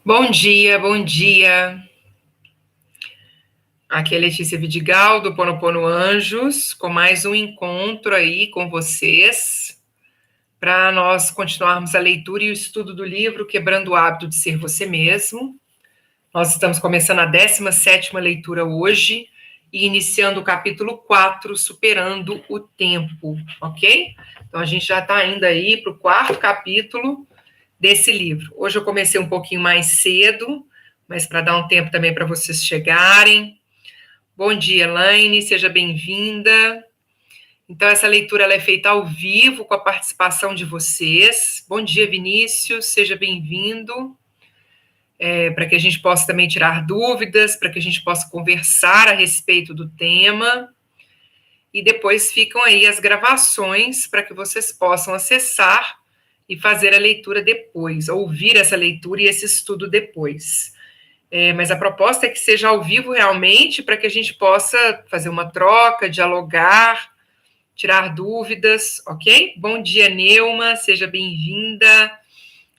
Bom dia, bom dia. Aqui é Letícia Vidigal, do Ponopono Anjos, com mais um encontro aí com vocês, para nós continuarmos a leitura e o estudo do livro Quebrando o Hábito de Ser Você Mesmo. Nós estamos começando a 17ª leitura hoje e iniciando o capítulo 4, Superando o Tempo, ok? Então a gente já está indo aí para o 4º capítulo desse livro. Hoje eu comecei um pouquinho mais cedo, mas para dar um tempo também para vocês chegarem. Bom dia, Elaine, seja bem-vinda. Então, essa leitura ela é feita ao vivo, com a participação de vocês. Bom dia, Vinícius, seja bem-vindo. Para que a gente possa também tirar dúvidas, para que a gente possa conversar a respeito do tema. E depois ficam aí as gravações para que vocês possam acessar e fazer a leitura depois, ouvir essa leitura e esse estudo depois. Mas a proposta é que seja ao vivo realmente, para que a gente possa fazer uma troca, dialogar, tirar dúvidas, ok? Bom dia, Neuma, seja bem-vinda.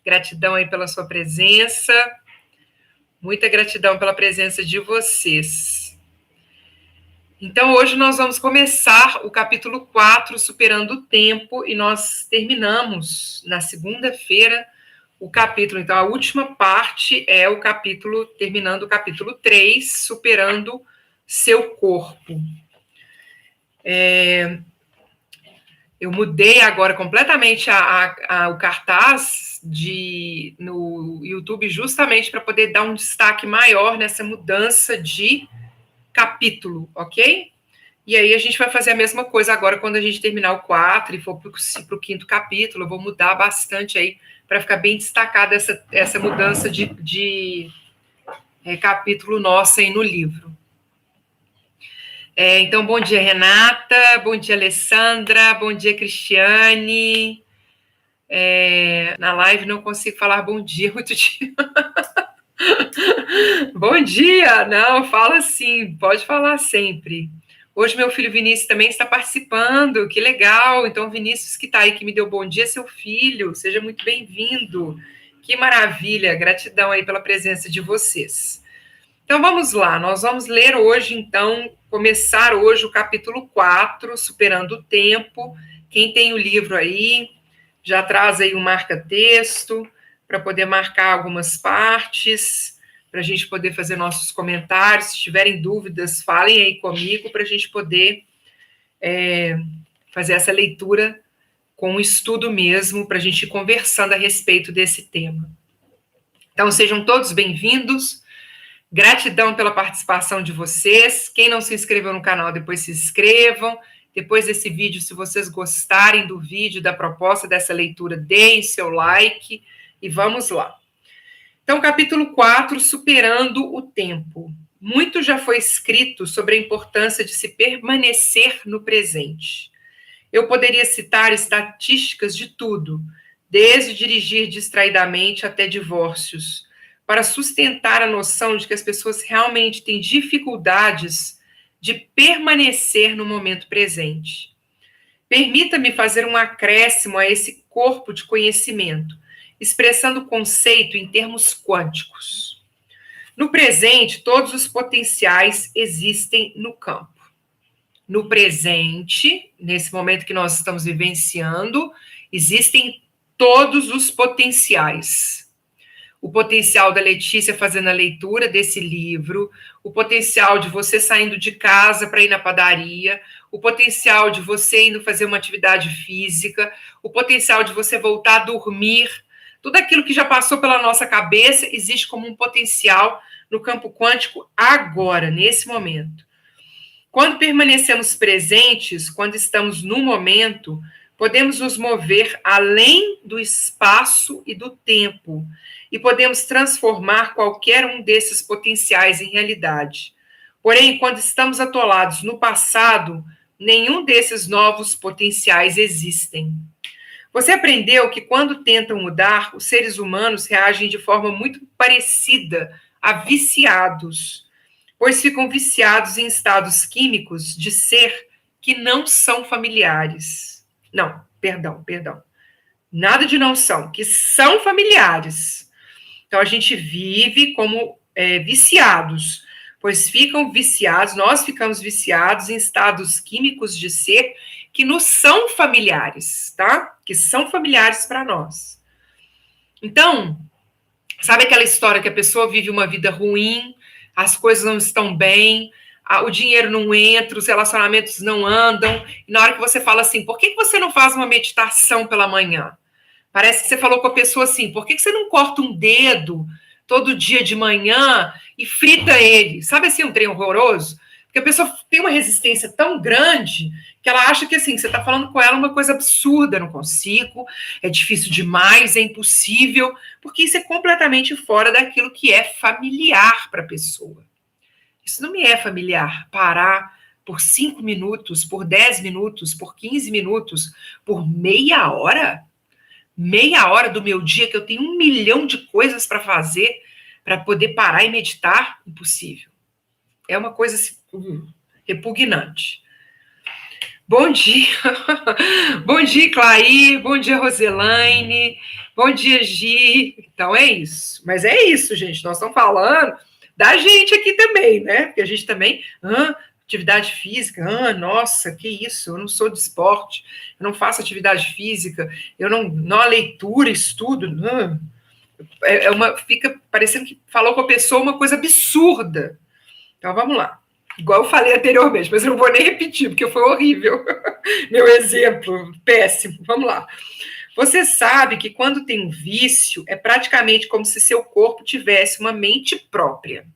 Gratidão aí pela sua presença. Muita gratidão pela presença de vocês. Então, hoje nós vamos começar o capítulo 4, Superando o Tempo, e nós terminamos na segunda-feira o capítulo. Então, a última parte é o capítulo, terminando o capítulo 3, Superando Seu Corpo. Eu mudei agora completamente o cartaz no YouTube justamente para poder dar um destaque maior nessa mudança de capítulo, ok? E aí a gente vai fazer a mesma coisa agora quando a gente terminar o 4 e for para o 5º capítulo. Eu vou mudar bastante aí para ficar bem destacada essa mudança de capítulo nossa aí no livro. Então, bom dia, Renata, bom dia, Alessandra, bom dia, Cristiane. Na live não consigo falar bom dia muito dia. Bom dia! Não, fala sim, pode falar sempre. Hoje meu filho Vinícius também está participando, que legal. Então, Vinícius que está aí, que me deu bom dia, seu filho, seja muito bem-vindo. Que maravilha, gratidão aí pela presença de vocês. Então, vamos lá, nós vamos ler hoje, então, começar hoje o capítulo 4, Superando o Tempo. Quem tem o livro aí, já traz aí um marca-texto, para poder marcar algumas partes, para a gente poder fazer nossos comentários. Se tiverem dúvidas, falem aí comigo, para a gente poder fazer essa leitura com o estudo mesmo, para a gente ir conversando a respeito desse tema. Então, sejam todos bem-vindos. Gratidão pela participação de vocês. Quem não se inscreveu no canal, depois se inscrevam. Depois desse vídeo, se vocês gostarem do vídeo, da proposta dessa leitura, deem seu like e vamos lá. Então, capítulo 4, Superando o Tempo. Muito já foi escrito sobre a importância de se permanecer no presente. Eu poderia citar estatísticas de tudo, desde dirigir distraidamente até divórcios, para sustentar a noção de que as pessoas realmente têm dificuldades de permanecer no momento presente. Permita-me fazer um acréscimo a esse corpo de conhecimento, expressando o conceito em termos quânticos. No presente, todos os potenciais existem no campo. No presente, nesse momento que nós estamos vivenciando, existem todos os potenciais. O potencial da Letícia fazendo a leitura desse livro, o potencial de você saindo de casa para ir na padaria, o potencial de você indo fazer uma atividade física, o potencial de você voltar a dormir. Tudo aquilo que já passou pela nossa cabeça existe como um potencial no campo quântico agora, nesse momento. Quando permanecemos presentes, quando estamos no momento, podemos nos mover além do espaço e do tempo e podemos transformar qualquer um desses potenciais em realidade. Porém, quando estamos atolados no passado, nenhum desses novos potenciais existem. Você aprendeu que quando tentam mudar, os seres humanos reagem de forma muito parecida a viciados, pois ficam viciados em estados químicos de ser que não são familiares. Não, perdão. Nada de não são, que são familiares. Então, a gente vive como viciados, pois nós ficamos viciados em estados químicos de ser que nos são familiares, tá? Que são familiares para nós. Então, sabe aquela história que a pessoa vive uma vida ruim, as coisas não estão bem, o dinheiro não entra, os relacionamentos não andam, e na hora que você fala assim, por que você não faz uma meditação pela manhã? Parece que você falou com a pessoa assim, por que você não corta um dedo todo dia de manhã e frita ele? Sabe assim, um trem horroroso? Porque a pessoa tem uma resistência tão grande que ela acha que assim, você está falando com ela uma coisa absurda, não consigo, é difícil demais, é impossível, porque isso é completamente fora daquilo que é familiar para a pessoa. Isso não me é familiar, parar por 5 minutos, por 10 minutos, por 15 minutos, por meia hora do meu dia que eu tenho 1 milhão de coisas para fazer para poder parar e meditar, impossível. É uma coisa assim, repugnante. Bom dia. Bom dia, Clair. Bom dia, Roselaine. Bom dia, Gi. Então é isso. Mas é isso, gente. Nós estamos falando da gente aqui também, né? Porque a gente também... atividade física, nossa, que isso, eu não sou de esporte, eu não faço atividade física, eu não leitura, estudo, fica parecendo que falou com a pessoa uma coisa absurda. Então, vamos lá. Igual eu falei anteriormente, mas eu não vou nem repetir, porque foi horrível. Meu exemplo, péssimo. Vamos lá. Você sabe que quando tem um vício, é praticamente como se seu corpo tivesse uma mente própria.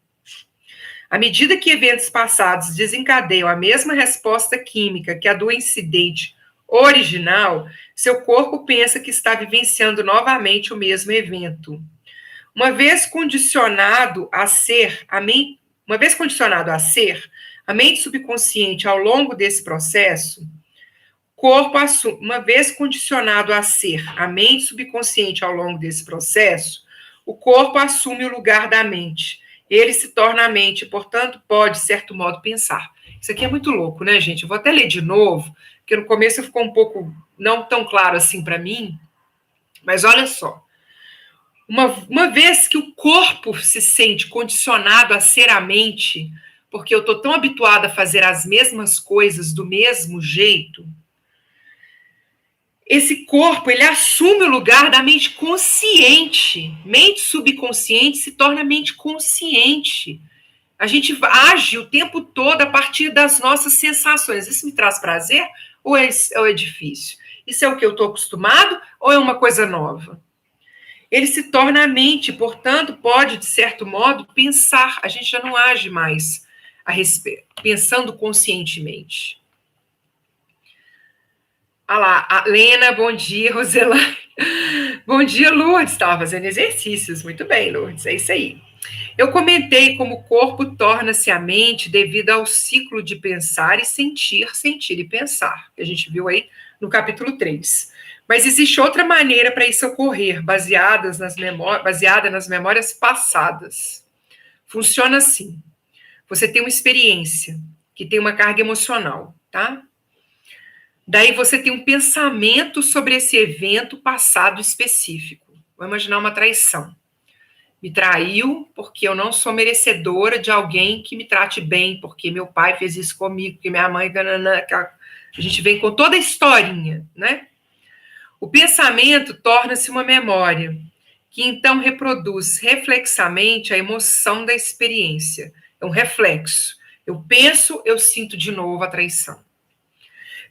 À medida que eventos passados desencadeiam a mesma resposta química que a do incidente original, seu corpo pensa que está vivenciando novamente o mesmo evento. Uma vez condicionado a ser, a mente subconsciente ao longo desse processo, o corpo assume o lugar da mente. Ele se torna a mente, portanto, pode, de certo modo, pensar. Isso aqui é muito louco, né, gente? Eu vou até ler de novo, porque no começo ficou um pouco não tão claro assim para mim, mas olha só. Uma vez que o corpo se sente condicionado a ser a mente, porque eu estou tão habituada a fazer as mesmas coisas do mesmo jeito, esse corpo, ele assume o lugar da mente consciente. Mente subconsciente se torna mente consciente. A gente age o tempo todo a partir das nossas sensações. Isso me traz prazer ou é difícil? Isso é o que eu estou acostumado ou é uma coisa nova? Ele se torna a mente, portanto, pode, de certo modo, pensar. A gente já não age mais pensando conscientemente. Olha lá, Lena, bom dia, Roselaine. Bom dia, Lourdes. Estava fazendo exercícios. Muito bem, Lourdes, é isso aí. Eu comentei como o corpo torna-se a mente devido ao ciclo de pensar e sentir, sentir e pensar, que a gente viu aí no capítulo 3. Mas existe outra maneira para isso ocorrer, baseada nas memórias passadas. Funciona assim. Você tem uma experiência que tem uma carga emocional, tá? Daí você tem um pensamento sobre esse evento passado específico. Vou imaginar uma traição. Me traiu porque eu não sou merecedora de alguém que me trate bem, porque meu pai fez isso comigo, porque minha mãe... A gente vem com toda a historinha, né? O pensamento torna-se uma memória, que então reproduz reflexamente a emoção da experiência. É um reflexo. Eu penso, eu sinto de novo a traição.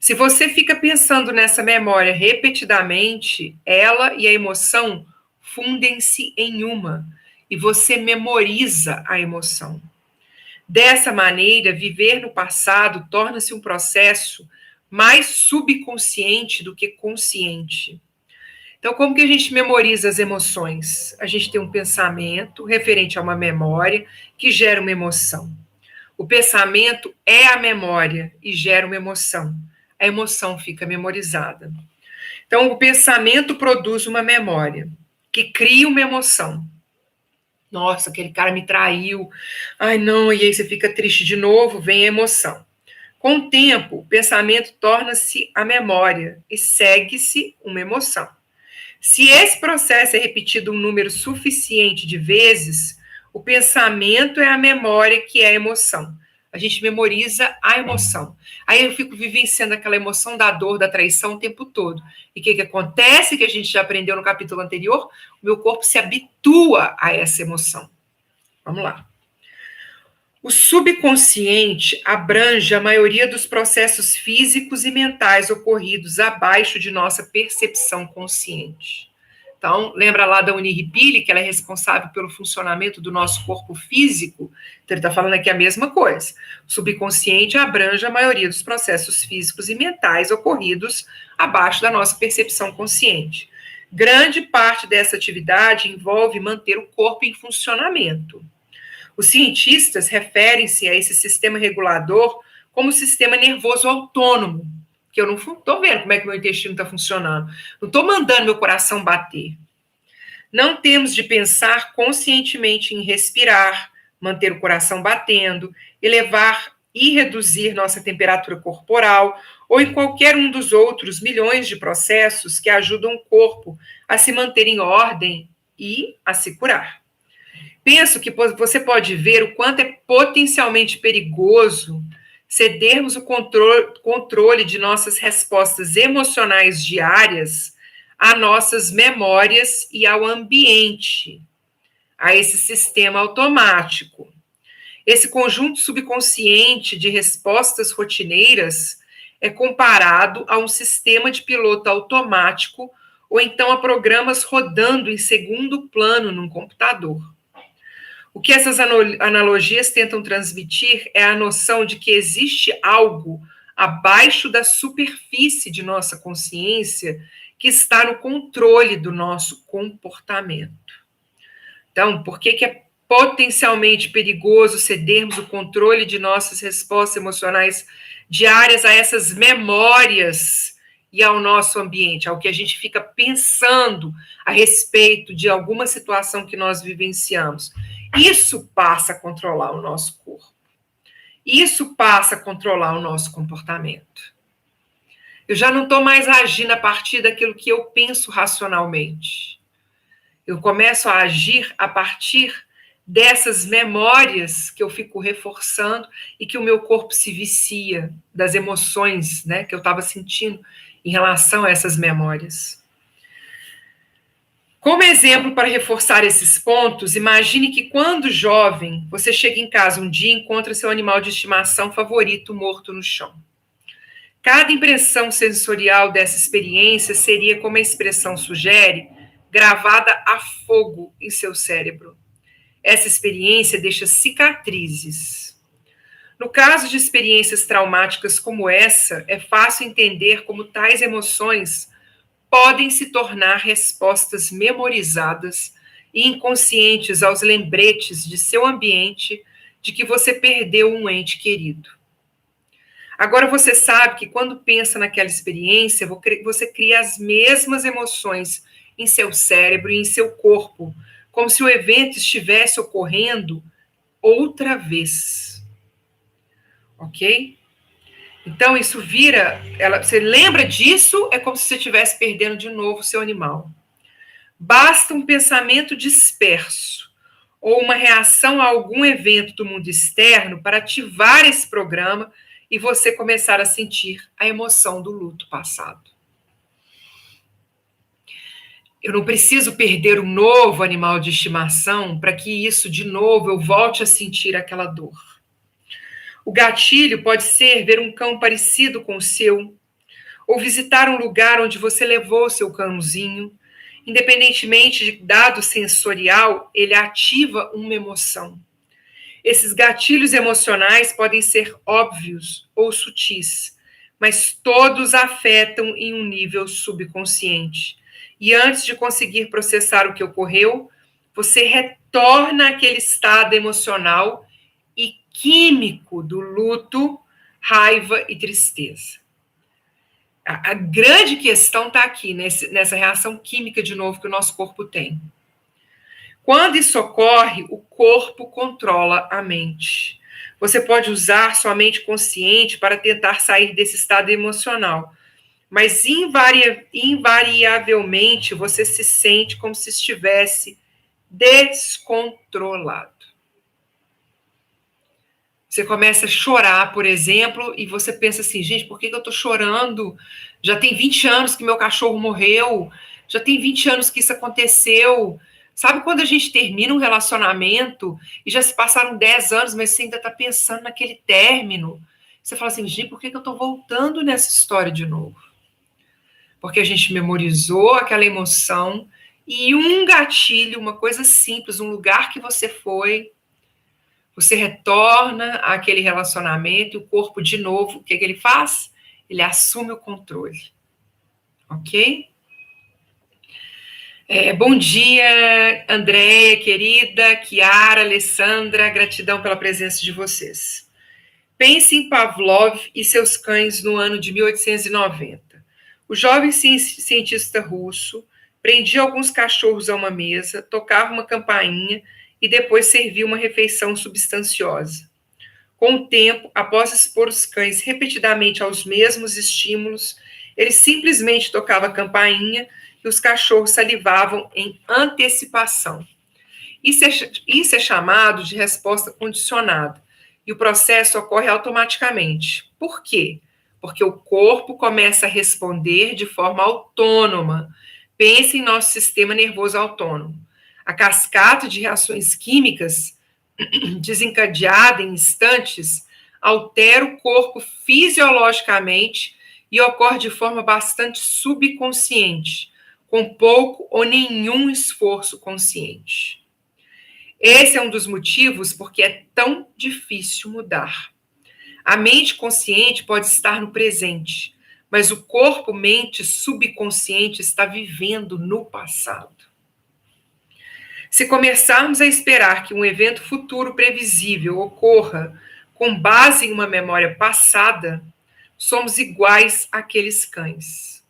Se você fica pensando nessa memória repetidamente, ela e a emoção fundem-se em uma, e você memoriza a emoção. Dessa maneira, viver no passado torna-se um processo mais subconsciente do que consciente. Então, como que a gente memoriza as emoções? A gente tem um pensamento referente a uma memória que gera uma emoção. O pensamento é a memória e gera uma emoção. A emoção fica memorizada. Então, o pensamento produz uma memória que cria uma emoção. Nossa, aquele cara me traiu. Ai, não, e aí você fica triste de novo, vem a emoção. Com o tempo, o pensamento torna-se a memória e segue-se uma emoção. Se esse processo é repetido um número suficiente de vezes, o pensamento é a memória que é a emoção. A gente memoriza a emoção. Aí eu fico vivenciando aquela emoção da dor, da traição o tempo todo. E o que acontece, que a gente já aprendeu no capítulo anterior? O meu corpo se habitua a essa emoção. Vamos lá. O subconsciente abrange a maioria dos processos físicos e mentais ocorridos abaixo de nossa percepção consciente. Então, lembra lá da Uniripili, que ela é responsável pelo funcionamento do nosso corpo físico? Então, ele está falando aqui a mesma coisa. O subconsciente abrange a maioria dos processos físicos e mentais ocorridos abaixo da nossa percepção consciente. Grande parte dessa atividade envolve manter o corpo em funcionamento. Os cientistas referem-se a esse sistema regulador como sistema nervoso autônomo, que eu não estou vendo como é que meu intestino está funcionando. Não estou mandando meu coração bater. Não temos de pensar conscientemente em respirar, manter o coração batendo, elevar e reduzir nossa temperatura corporal, ou em qualquer um dos outros milhões de processos que ajudam o corpo a se manter em ordem e a se curar. Penso que você pode ver o quanto é potencialmente perigoso cedermos o controle de nossas respostas emocionais diárias a nossas memórias e ao ambiente, a esse sistema automático. Esse conjunto subconsciente de respostas rotineiras é comparado a um sistema de piloto automático ou então a programas rodando em segundo plano num computador. O que essas analogias tentam transmitir é a noção de que existe algo abaixo da superfície de nossa consciência que está no controle do nosso comportamento. Então, por que é potencialmente perigoso cedermos o controle de nossas respostas emocionais diárias a essas memórias e ao nosso ambiente, ao que a gente fica pensando a respeito de alguma situação que nós vivenciamos? Isso passa a controlar o nosso corpo. Isso passa a controlar o nosso comportamento. Eu já não estou mais agindo a partir daquilo que eu penso racionalmente. Eu começo a agir a partir dessas memórias que eu fico reforçando e que o meu corpo se vicia, das emoções, né, que eu estava sentindo em relação a essas memórias. Como exemplo para reforçar esses pontos, imagine que quando jovem, você chega em casa um dia e encontra seu animal de estimação favorito morto no chão. Cada impressão sensorial dessa experiência seria, como a expressão sugere, gravada a fogo em seu cérebro. Essa experiência deixa cicatrizes. No caso de experiências traumáticas como essa, é fácil entender como tais emoções podem se tornar respostas memorizadas e inconscientes aos lembretes de seu ambiente de que você perdeu um ente querido. Agora você sabe que quando pensa naquela experiência, você cria as mesmas emoções em seu cérebro e em seu corpo, como se o evento estivesse ocorrendo outra vez. Ok? Então, isso vira... você lembra disso, é como se você estivesse perdendo de novo o seu animal. Basta um pensamento disperso ou uma reação a algum evento do mundo externo para ativar esse programa e você começar a sentir a emoção do luto passado. Eu não preciso perder um novo animal de estimação para que isso, de novo, eu volte a sentir aquela dor. O gatilho pode ser ver um cão parecido com o seu, ou visitar um lugar onde você levou seu cãozinho. Independentemente de dado sensorial, ele ativa uma emoção. Esses gatilhos emocionais podem ser óbvios ou sutis, mas todos afetam em um nível subconsciente. E antes de conseguir processar o que ocorreu, você retorna àquele estado emocional e químico do luto, raiva e tristeza. A grande questão está aqui, nessa reação química, de novo, que o nosso corpo tem. Quando isso ocorre, o corpo controla a mente. Você pode usar sua mente consciente para tentar sair desse estado emocional, mas invariavelmente você se sente como se estivesse descontrolado. Você começa a chorar, por exemplo, e você pensa assim, gente, por que eu estou chorando? Já tem 20 anos que meu cachorro morreu, já tem 20 anos que isso aconteceu. Sabe quando a gente termina um relacionamento e já se passaram 10 anos, mas você ainda está pensando naquele término? Você fala assim, gente, por que eu estou voltando nessa história de novo? Porque a gente memorizou aquela emoção e um gatilho, uma coisa simples, um lugar que você foi, você retorna àquele relacionamento e o corpo, de novo, o que ele faz? Ele assume o controle. Ok? Bom dia, Andréia, querida, Kiara, Alessandra, gratidão pela presença de vocês. Pense em Pavlov e seus cães no ano de 1890. O jovem cientista russo prendia alguns cachorros a uma mesa, tocava uma campainha e depois servia uma refeição substanciosa. Com o tempo, após expor os cães repetidamente aos mesmos estímulos, ele simplesmente tocava a campainha e os cachorros salivavam em antecipação. Isso é chamado de resposta condicionada. E o processo ocorre automaticamente. Por quê? Porque o corpo começa a responder de forma autônoma. Pense em nosso sistema nervoso autônomo. A cascata de reações químicas desencadeada em instantes altera o corpo fisiologicamente e ocorre de forma bastante subconsciente, com pouco ou nenhum esforço consciente. Esse é um dos motivos porque é tão difícil mudar. A mente consciente pode estar no presente, mas o corpo-mente subconsciente está vivendo no passado. Se começarmos a esperar que um evento futuro previsível ocorra com base em uma memória passada, somos iguais àqueles cães.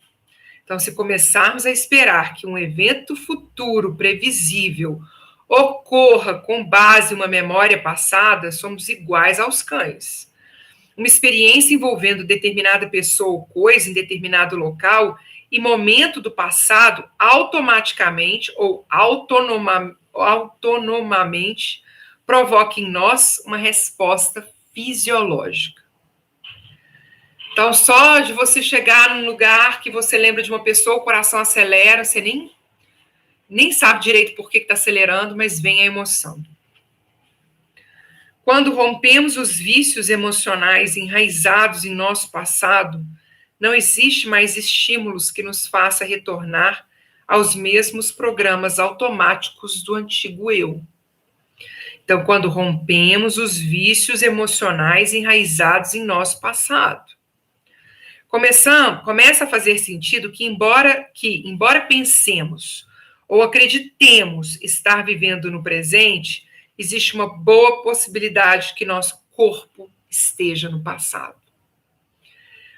Então, se começarmos a esperar que um evento futuro previsível ocorra com base em uma memória passada, somos iguais aos cães. Uma experiência envolvendo determinada pessoa ou coisa em determinado local e momento do passado automaticamente ou autonomamente provoca em nós uma resposta fisiológica. Então, só de você chegar num lugar que você lembra de uma pessoa, o coração acelera, você nem sabe direito por que está acelerando, mas vem a emoção. Quando rompemos os vícios emocionais enraizados em nosso passado, não existe mais estímulos que nos faça retornar aos mesmos programas automáticos do antigo eu. Então, quando rompemos os vícios emocionais enraizados em nosso passado, começa a fazer sentido que embora pensemos ou acreditemos estar vivendo no presente, existe uma boa possibilidade que nosso corpo esteja no passado.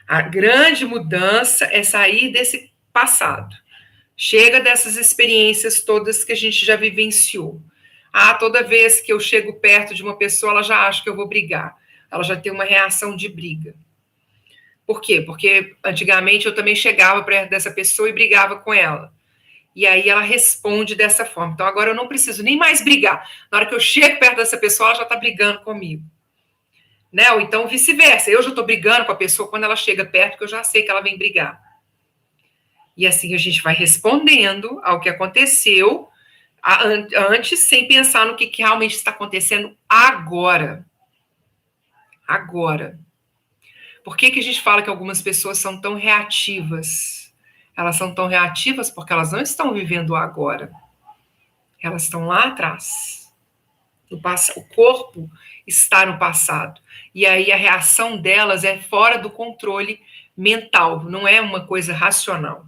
A grande mudança é sair desse passado. Chega dessas experiências todas que a gente já vivenciou. Toda vez que eu chego perto de uma pessoa, ela já acha que eu vou brigar. Ela já tem uma reação de briga. Por quê? Porque antigamente eu também chegava perto dessa pessoa e brigava com ela. E aí ela responde dessa forma. Então agora eu não preciso nem mais brigar. Na hora que eu chego perto dessa pessoa, ela já está brigando comigo. Né? Ou então vice-versa. Eu já estou brigando com a pessoa quando ela chega perto, que eu já sei que ela vem brigar. E assim a gente vai respondendo ao que aconteceu antes, sem pensar no que realmente está acontecendo agora. Agora. Por que a gente fala que algumas pessoas são tão reativas? Elas são tão reativas porque elas não estão vivendo o agora. Elas estão lá atrás. O corpo está no passado. E aí a reação delas é fora do controle mental, não é uma coisa racional.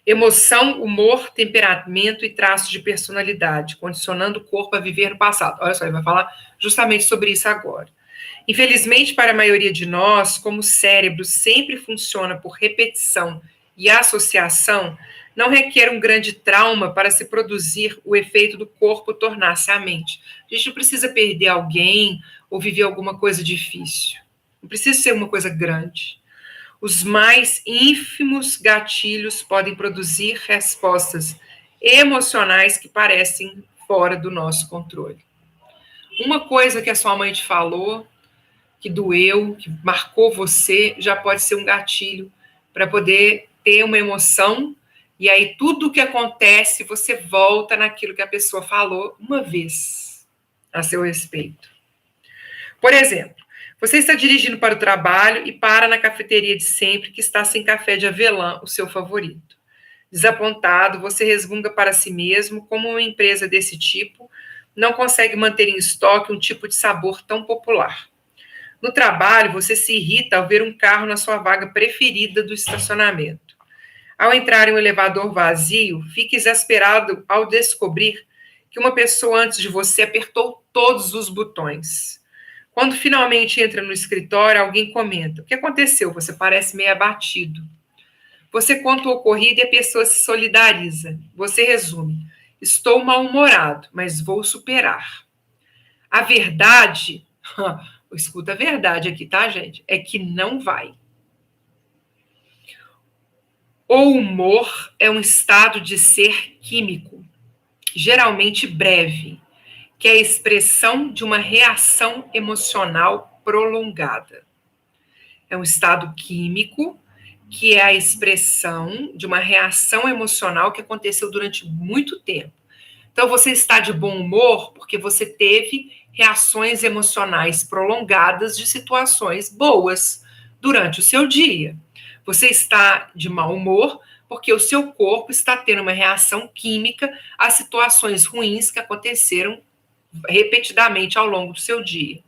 Emoção, humor, temperamento e traços de personalidade, condicionando o corpo a viver no passado. Olha só, ele vai falar justamente sobre isso agora. Infelizmente, para a maioria de nós, como o cérebro sempre funciona por repetição e associação, não requer um grande trauma para se produzir o efeito do corpo tornar-se a mente. A gente não precisa perder alguém ou viver alguma coisa difícil. Não precisa ser uma coisa grande. Os mais ínfimos gatilhos podem produzir respostas emocionais que parecem fora do nosso controle. Uma coisa que a sua mãe te falou, que doeu, que marcou você, já pode ser um gatilho para poder ter uma emoção, e aí tudo o que acontece, você volta naquilo que a pessoa falou uma vez a seu respeito. Por exemplo, você está dirigindo para o trabalho e para na cafeteria de sempre que está sem café de avelã, o seu favorito. Desapontado, você resmunga para si mesmo como uma empresa desse tipo não consegue manter em estoque um tipo de sabor tão popular. No trabalho, você se irrita ao ver um carro na sua vaga preferida do estacionamento. Ao entrar em um elevador vazio, fica exasperado ao descobrir que uma pessoa antes de você apertou todos os botões. Quando finalmente entra no escritório, alguém comenta: "O que aconteceu? Você parece meio abatido." Você conta o ocorrido e a pessoa se solidariza. Você resume: "Estou mal-humorado, mas vou superar." A verdade, escuta a verdade aqui, tá, gente? É que não vai. O humor é um estado de ser químico, geralmente breve, que é a expressão de uma reação emocional prolongada. É um estado químico que é a expressão de uma reação emocional que aconteceu durante muito tempo. Então, você está de bom humor porque você teve reações emocionais prolongadas de situações boas durante o seu dia. Você está de mau humor porque o seu corpo está tendo uma reação química a situações ruins que aconteceram repetidamente ao longo do seu dia.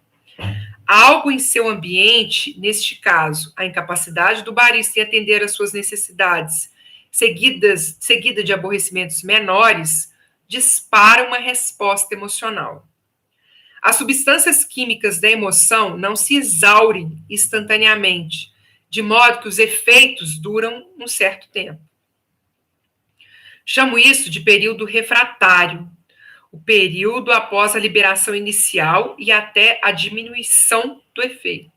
Algo em seu ambiente, neste caso, a incapacidade do barista em atender às suas necessidades, seguida de aborrecimentos menores, dispara uma resposta emocional. As substâncias químicas da emoção não se exaurem instantaneamente, de modo que os efeitos duram um certo tempo. Chamo isso de período refratário, o período após a liberação inicial e até a diminuição do efeito.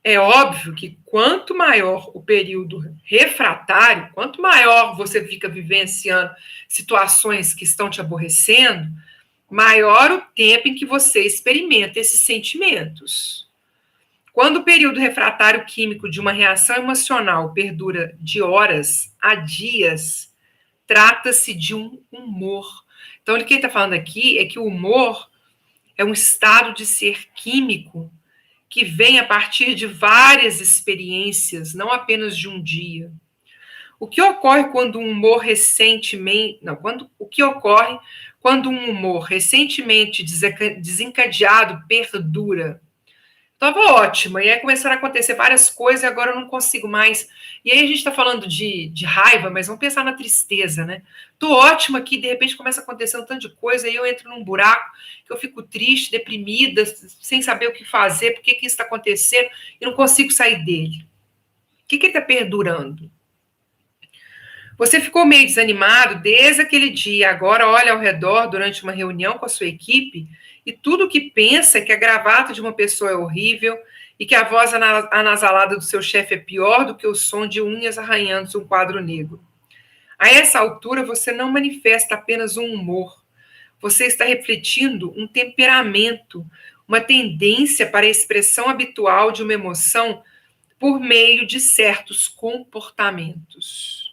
É óbvio que quanto maior o período refratário, quanto maior você fica vivenciando situações que estão te aborrecendo, maior o tempo em que você experimenta esses sentimentos. Quando o período refratário químico de uma reação emocional perdura de horas a dias, trata-se de um humor. Então, o que ele está falando aqui é que o humor é um estado de ser químico que vem a partir de várias experiências, não apenas de um dia. O que ocorre quando um humor recentemente desencadeado perdura? Estava ótima, e aí começaram a acontecer várias coisas e agora eu não consigo mais. E aí a gente está falando de raiva, mas vamos pensar na tristeza, né? Tô ótima aqui, de repente começa a acontecer um tanto de coisa, e eu entro num buraco, que eu fico triste, deprimida, sem saber o que fazer, por que isso está acontecendo, e não consigo sair dele. O que está perdurando? Você ficou meio desanimado desde aquele dia, agora olha ao redor durante uma reunião com a sua equipe e tudo que pensa é que a gravata de uma pessoa é horrível e que a voz anasalada do seu chefe é pior do que o som de unhas arranhando um quadro negro. A essa altura, você não manifesta apenas um humor. Você está refletindo um temperamento, uma tendência para a expressão habitual de uma emoção por meio de certos comportamentos.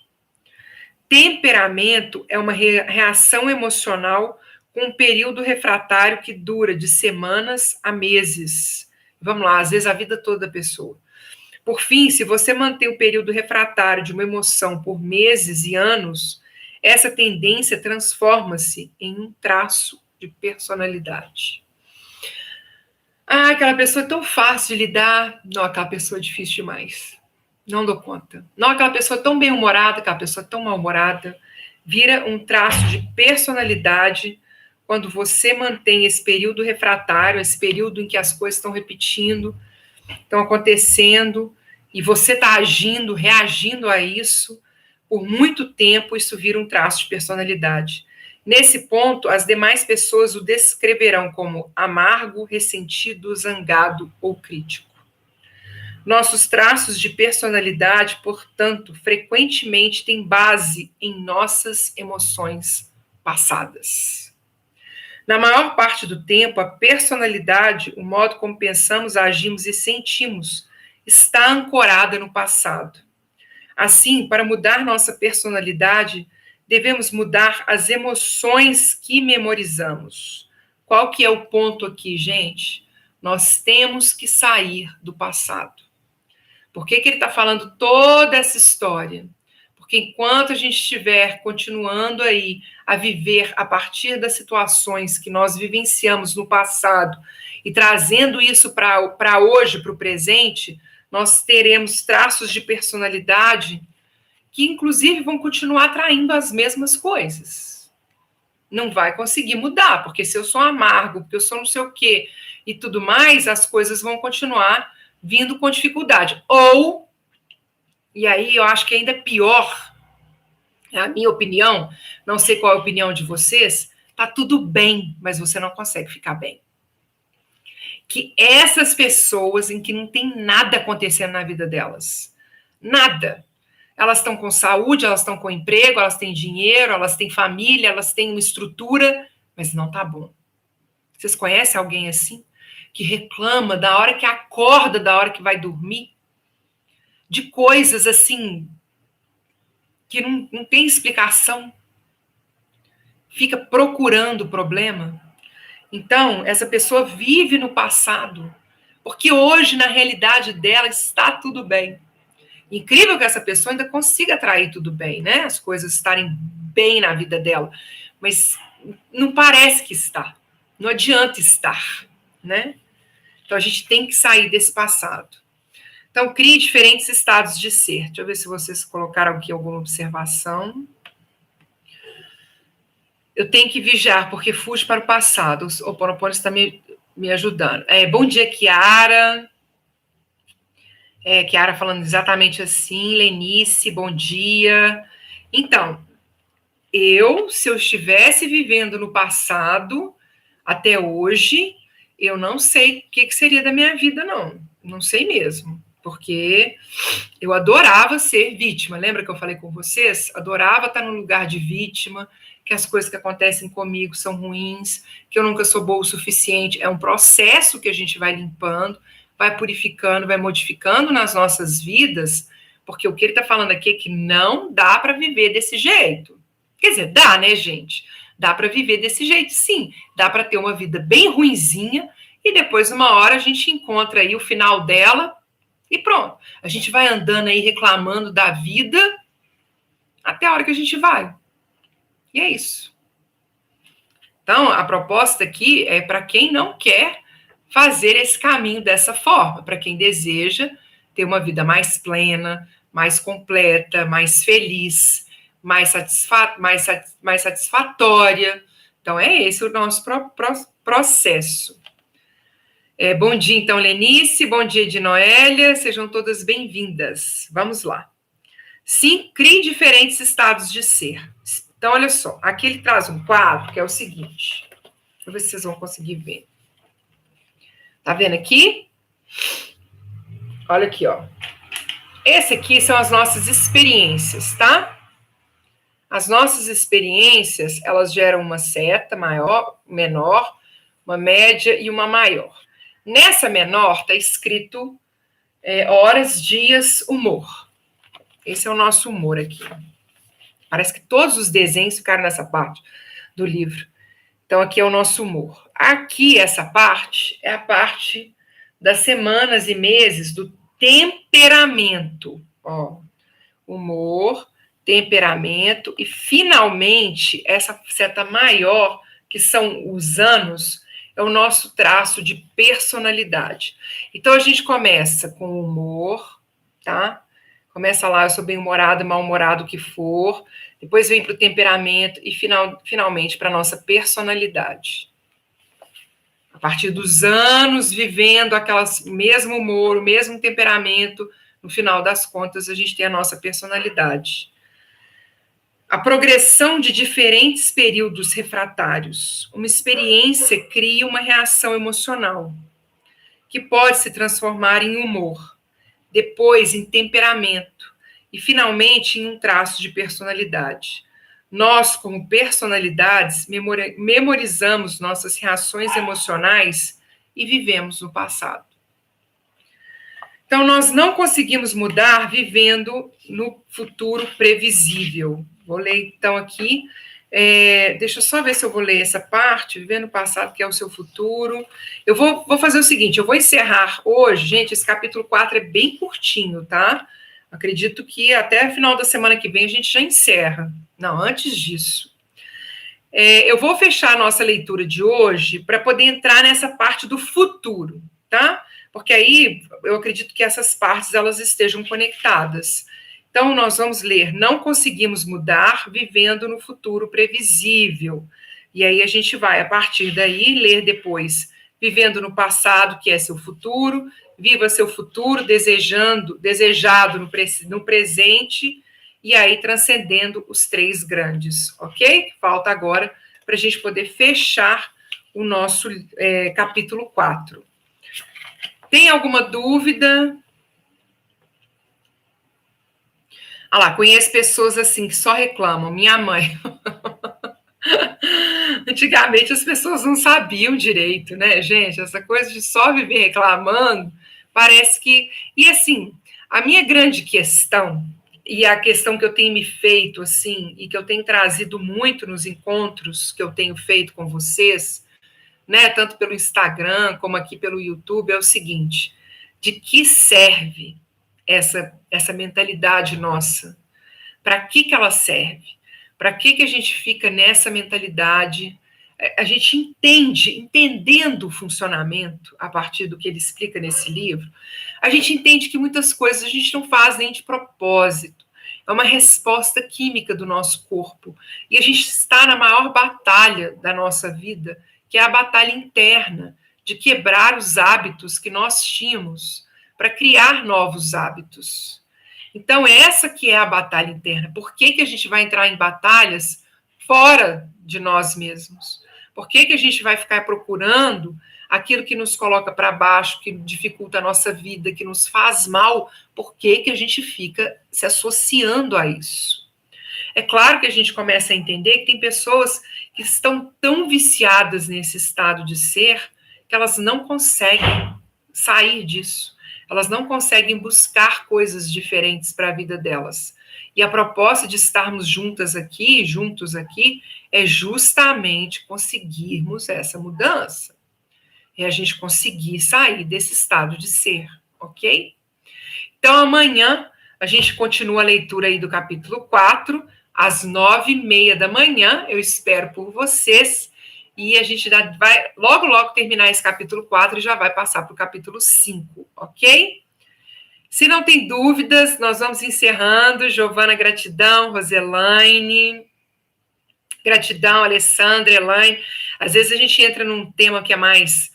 Temperamento é uma reação emocional com um período refratário que dura de semanas a meses. Vamos lá, às vezes a vida toda da pessoa. Por fim, se você mantém o período refratário de uma emoção por meses e anos, essa tendência transforma-se em um traço de personalidade. Ah, aquela pessoa é tão fácil de lidar. Não, aquela pessoa é difícil demais. Não dou conta. Não, aquela pessoa tão bem-humorada, aquela pessoa tão mal-humorada. Vira um traço de personalidade quando você mantém esse período refratário, esse período em que as coisas estão repetindo, estão acontecendo, e você está agindo, reagindo a isso, por muito tempo, isso vira um traço de personalidade. Nesse ponto, as demais pessoas o descreverão como amargo, ressentido, zangado ou crítico. Nossos traços de personalidade, portanto, frequentemente têm base em nossas emoções passadas. Na maior parte do tempo, a personalidade, o modo como pensamos, agimos e sentimos, está ancorada no passado. Assim, para mudar nossa personalidade, devemos mudar as emoções que memorizamos. Qual que é o ponto aqui, gente? Nós temos que sair do passado. Por que ele está falando toda essa história? Porque enquanto a gente estiver continuando aí a viver a partir das situações que nós vivenciamos no passado e trazendo isso para hoje, para o presente, nós teremos traços de personalidade que, inclusive, vão continuar atraindo as mesmas coisas. Não vai conseguir mudar, porque se eu sou amargo, porque eu sou não sei o quê e tudo mais, as coisas vão continuar vindo com dificuldade. Ou, e aí eu acho que ainda pior, é a minha opinião, não sei qual é a opinião de vocês, tá tudo bem, mas você não consegue ficar bem. Que essas pessoas em que não tem nada acontecendo na vida delas, nada, elas estão com saúde, elas estão com emprego, elas têm dinheiro, elas têm família, elas têm uma estrutura, mas não tá bom. Vocês conhecem alguém assim? Que reclama da hora que acorda, da hora que vai dormir? De coisas assim que não tem explicação? Fica procurando problema? Então, essa pessoa vive no passado, porque hoje, na realidade dela, está tudo bem. Incrível que essa pessoa ainda consiga atrair tudo bem, né? As coisas estarem bem na vida dela. Mas não parece que está. Não adianta estar, né? Então a gente tem que sair desse passado. Então, crie diferentes estados de ser. Deixa eu ver se vocês colocaram aqui alguma observação. Eu tenho que vigiar, porque fujo para o passado. O Ho'oponopono está me ajudando. Bom dia, Kiara. Kiara falando exatamente assim. Lenice, bom dia. Então, se eu estivesse vivendo no passado, até hoje, eu não sei o que seria da minha vida, não. Não sei mesmo. Porque eu adorava ser vítima. Lembra que eu falei com vocês? Adorava estar no lugar de vítima, que as coisas que acontecem comigo são ruins, que eu nunca sou boa o suficiente. É um processo que a gente vai limpando, vai purificando, vai modificando nas nossas vidas, porque o que ele está falando aqui é que não dá para viver desse jeito. Quer dizer, dá, né, gente? Dá para viver desse jeito, sim. Dá para ter uma vida bem ruinzinha e depois, uma hora, a gente encontra aí o final dela e pronto. A gente vai andando aí reclamando da vida até a hora que a gente vai. E é isso. Então, a proposta aqui é para quem não quer fazer esse caminho dessa forma, para quem deseja ter uma vida mais plena, mais completa, mais feliz, mais satisfatória. Então, é esse o nosso processo. Bom dia, então, Lenice. Bom dia, de Noélia. Sejam todas bem-vindas. Vamos lá. Sim, crie diferentes estados de ser. Então, olha só. Aqui ele traz um quadro que é o seguinte. Deixa eu ver se vocês vão conseguir ver. Tá vendo aqui? Olha aqui, ó. Esse aqui são as nossas experiências, tá? As nossas experiências, elas geram uma seta maior, menor, uma média e uma maior. Nessa menor está escrito horas, dias, humor. Esse é o nosso humor aqui. Parece que todos os desenhos ficaram nessa parte do livro. Então, aqui é o nosso humor. Aqui, essa parte, é a parte das semanas e meses do temperamento. Ó, humor, temperamento e, finalmente, essa seta maior, que são os anos, é o nosso traço de personalidade. Então, a gente começa com o humor, tá? Começa lá, eu sou bem-humorado, mal-humorado, o que for. Depois vem para o temperamento e, finalmente, para a nossa personalidade. A partir dos anos, vivendo aquelas mesmo humor, o mesmo temperamento, no final das contas, a gente tem a nossa personalidade. A progressão de diferentes períodos refratários. Uma experiência cria uma reação emocional, que pode se transformar em humor, depois em temperamento e, finalmente, em um traço de personalidade. Nós, como personalidades, memorizamos nossas reações emocionais e vivemos no passado. Então, nós não conseguimos mudar vivendo no futuro previsível. Vou ler, então, aqui. Deixa eu só ver se eu vou ler essa parte, viver no passado, que é o seu futuro. Eu vou fazer o seguinte, eu vou encerrar hoje, gente, esse capítulo 4 é bem curtinho, tá? Acredito que até o final da semana que vem a gente já encerra. Não, antes disso. Eu vou fechar a nossa leitura de hoje para poder entrar nessa parte do futuro, tá? Porque aí eu acredito que essas partes elas estejam conectadas. Então, nós vamos ler Não Conseguimos Mudar, Vivendo no Futuro Previsível. E aí a gente vai, a partir daí, ler depois Vivendo no Passado, que é seu futuro, Viva Seu Futuro, desejado no presente, e aí transcendendo os três grandes, ok? Falta agora para a gente poder fechar o nosso capítulo 4. Tem alguma dúvida? Ah lá, conheço pessoas assim que só reclamam. Minha mãe. Antigamente as pessoas não sabiam direito, né, gente? Essa coisa de só viver reclamando, parece que. E assim, a minha grande questão, e a questão que eu tenho me feito, assim, e que eu tenho trazido muito nos encontros que eu tenho feito com vocês, né, tanto pelo Instagram como aqui pelo YouTube, é o seguinte: de que serve essa mentalidade nossa? Para que ela serve? Para que a gente fica nessa mentalidade? A gente entendendo o funcionamento, a partir do que ele explica nesse livro, a gente entende que muitas coisas a gente não faz nem de propósito. É uma resposta química do nosso corpo. E a gente está na maior batalha da nossa vida, que é a batalha interna, de quebrar os hábitos que nós tínhamos para criar novos hábitos. Então, essa que é a batalha interna. Por que a gente vai entrar em batalhas fora de nós mesmos? Por que a gente vai ficar procurando aquilo que nos coloca para baixo, que dificulta a nossa vida, que nos faz mal? Por que a gente fica se associando a isso? É claro que a gente começa a entender que tem pessoas que estão tão viciadas nesse estado de ser que elas não conseguem sair disso. Elas não conseguem buscar coisas diferentes para a vida delas. E a proposta de estarmos juntos aqui, é justamente conseguirmos essa mudança. É a gente conseguir sair desse estado de ser, ok? Então, amanhã, a gente continua a leitura aí do capítulo 4, às 9h30 da manhã. Eu espero por vocês. E a gente vai logo terminar esse capítulo 4 e já vai passar para o capítulo 5, ok? Se não tem dúvidas, nós vamos encerrando. Giovana, gratidão. Roselaine, gratidão. Alessandra, Elaine. Às vezes a gente entra num tema que é mais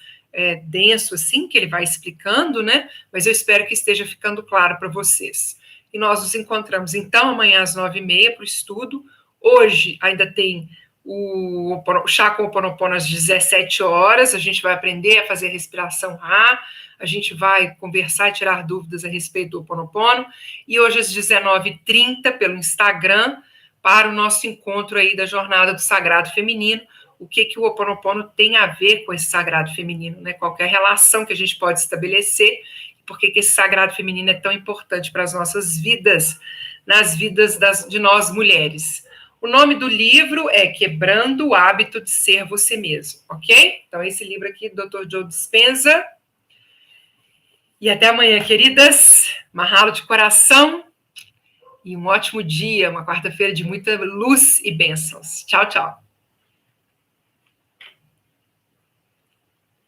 denso, assim, que ele vai explicando, né? Mas eu espero que esteja ficando claro para vocês. E nós nos encontramos, então, amanhã às 9h30 para o estudo. Hoje ainda tem o chá com o Ho'oponopono às 17 horas. A gente vai aprender a fazer respiração Ra. A gente vai conversar e tirar dúvidas a respeito do Ho'oponopono. E hoje às 19h30 pelo Instagram, para o nosso encontro aí da Jornada do Sagrado Feminino. O que o Ho'oponopono tem a ver com esse sagrado feminino, né? Qualquer relação que a gente pode estabelecer, por que esse sagrado feminino é tão importante para as nossas vidas, nas vidas de nós mulheres. O nome do livro é Quebrando o Hábito de Ser Você Mesmo, ok? Então, esse livro aqui, do Dr. Joe Dispenza. E até amanhã, queridas. Mahalo de coração. E um ótimo dia, uma quarta-feira de muita luz e bênçãos. Tchau, tchau.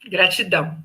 Gratidão.